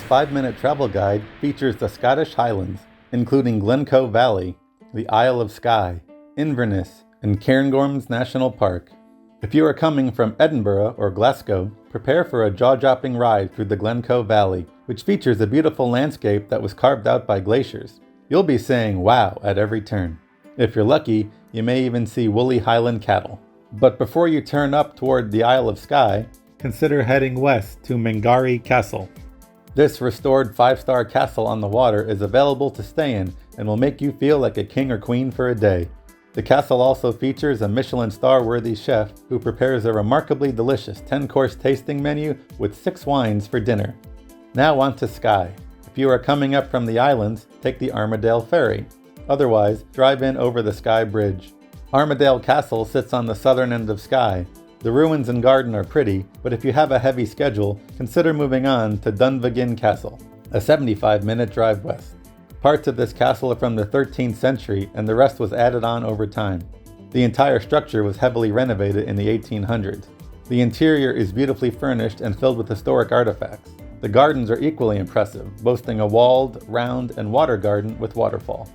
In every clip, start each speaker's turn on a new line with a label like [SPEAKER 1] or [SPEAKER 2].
[SPEAKER 1] 5-minute travel guide features the Scottish Highlands, including Glencoe Valley, the Isle of Skye, Inverness, and Cairngorms National Park. If you are coming from Edinburgh or Glasgow, prepare for a jaw-dropping ride through the Glencoe Valley, which features a beautiful landscape that was carved out by glaciers. You'll be saying wow at every turn. If you're lucky, you may even see woolly Highland cattle. But before you turn up toward the Isle of Skye, consider heading west to Mingary Castle. This restored 5-star castle on the water is available to stay in and will make you feel like a king or queen for a day. The castle also features a Michelin star-worthy chef who prepares a remarkably delicious 10-course tasting menu with 6 wines for dinner. Now on to Skye. If you are coming up from the islands, take the Armadale ferry. Otherwise, drive in over the Skye Bridge. Armadale Castle sits on the southern end of Skye. The ruins and garden are pretty, but if you have a heavy schedule, consider moving on to Dunvegan Castle, a 75-minute drive west. Parts of this castle are from the 13th century, and the rest was added on over time. The entire structure was heavily renovated in the 1800s. The interior is beautifully furnished and filled with historic artifacts. The gardens are equally impressive, boasting a walled, round, and water garden with waterfall.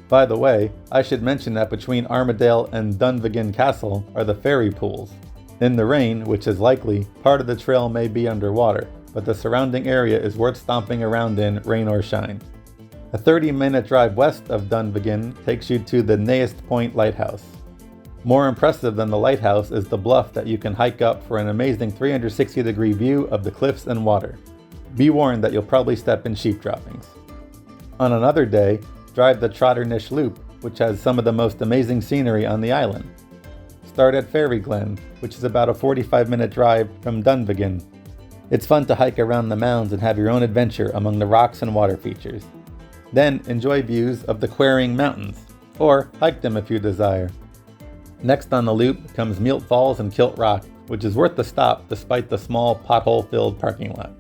[SPEAKER 1] By the way, I should mention that between Armadale and Dunvegan Castle are the ferry pools. In the rain, which is likely, part of the trail may be underwater, but the surrounding area is worth stomping around in, rain or shine. A 30-minute drive west of Dunvegan takes you to the Neyest Point Lighthouse. More impressive than the lighthouse is the bluff that you can hike up for an amazing 360-degree view of the cliffs and water. Be warned that you'll probably step in sheep droppings. On another day, drive the Trotternish Loop, which has some of the most amazing scenery on the island. Start at Fairy Glen, which is about a 45-minute drive from Dunvegan. It's fun to hike around the mounds and have your own adventure among the rocks and water features. Then enjoy views of the Quairing Mountains, or hike them if you desire. Next on the loop comes Mealt Falls and Kilt Rock, which is worth the stop despite the small pothole-filled parking lot.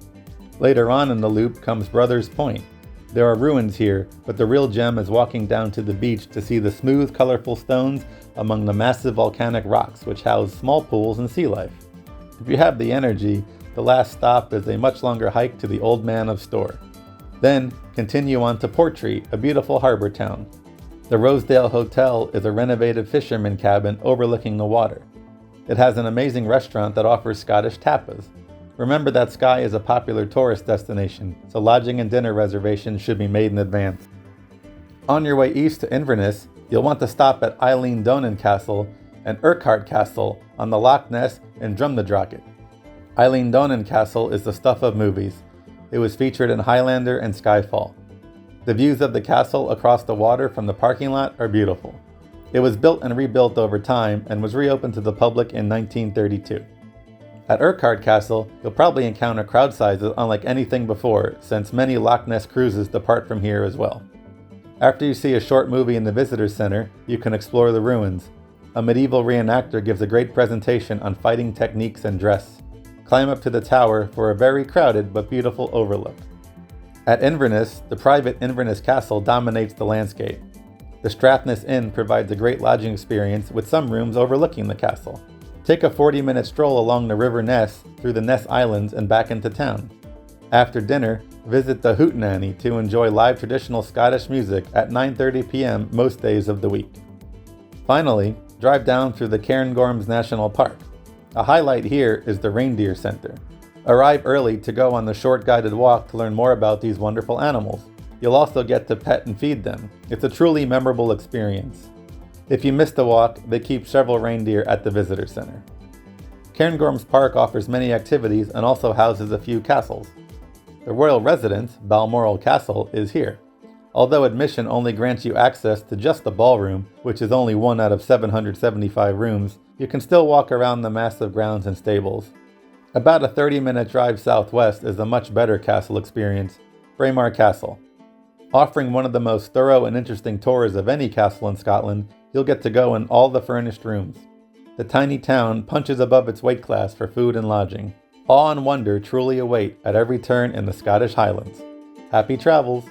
[SPEAKER 1] Later on in the loop comes Brothers Point. There are ruins here, but the real gem is walking down to the beach to see the smooth, colorful stones among the massive volcanic rocks which house small pools and sea life. If you have the energy, the last stop is a much longer hike to the Old Man of Store. Then continue on to Portree, a beautiful harbor town. The Rosedale Hotel is a renovated fisherman cabin overlooking the water. It has an amazing restaurant that offers Scottish tapas. Remember that Skye is a popular tourist destination, so lodging and dinner reservations should be made in advance. On your way east to Inverness, you'll want to stop at Eilean Donan Castle and Urquhart Castle on the Loch Ness and Drumnadrochit. Eilean Donan Castle is the stuff of movies. It was featured in Highlander and Skyfall. The views of the castle across the water from the parking lot are beautiful. It was built and rebuilt over time and was reopened to the public in 1932. At Urquhart Castle, you'll probably encounter crowd sizes unlike anything before, since many Loch Ness cruises depart from here as well. After you see a short movie in the visitor center, you can explore the ruins. A medieval reenactor gives a great presentation on fighting techniques and dress. Climb up to the tower for a very crowded but beautiful overlook. At Inverness, the private Inverness Castle dominates the landscape. The Strathness Inn provides a great lodging experience with some rooms overlooking the castle. Take a 40-minute stroll along the River Ness through the Ness Islands and back into town. After dinner, visit the Hootenanny to enjoy live traditional Scottish music at 9:30 p.m. most days of the week. Finally, drive down through the Cairngorms National Park. A highlight here is the Reindeer Center. Arrive early to go on the short guided walk to learn more about these wonderful animals. You'll also get to pet and feed them. It's a truly memorable experience. If you missed the walk, they keep several reindeer at the visitor center. Cairngorms Park offers many activities and also houses a few castles. The royal residence, Balmoral Castle, is here. Although admission only grants you access to just the ballroom, which is only one out of 775 rooms, you can still walk around the massive grounds and stables. About a 30-minute drive southwest is a much better castle experience, Braemar Castle. Offering one of the most thorough and interesting tours of any castle in Scotland, you'll get to go in all the furnished rooms. The tiny town punches above its weight class for food and lodging. Awe and wonder truly await at every turn in the Scottish Highlands. Happy travels!